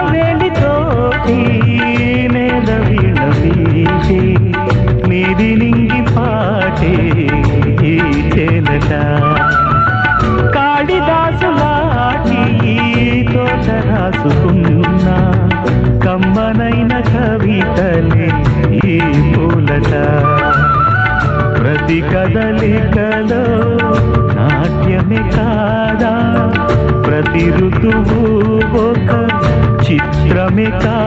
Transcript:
వేలితోటి నేల వీణ వీచే నీది నింగి పాటే ఈ చేలట కాళిదాసులాటి తోట రాసుకున్నా కమ్మనైన కవితలే ఈ పూలట ప్రతి కదలికలో నాట్యమే కాదా ప్రతి ఋతువు ఒక చిత్రమే కాదా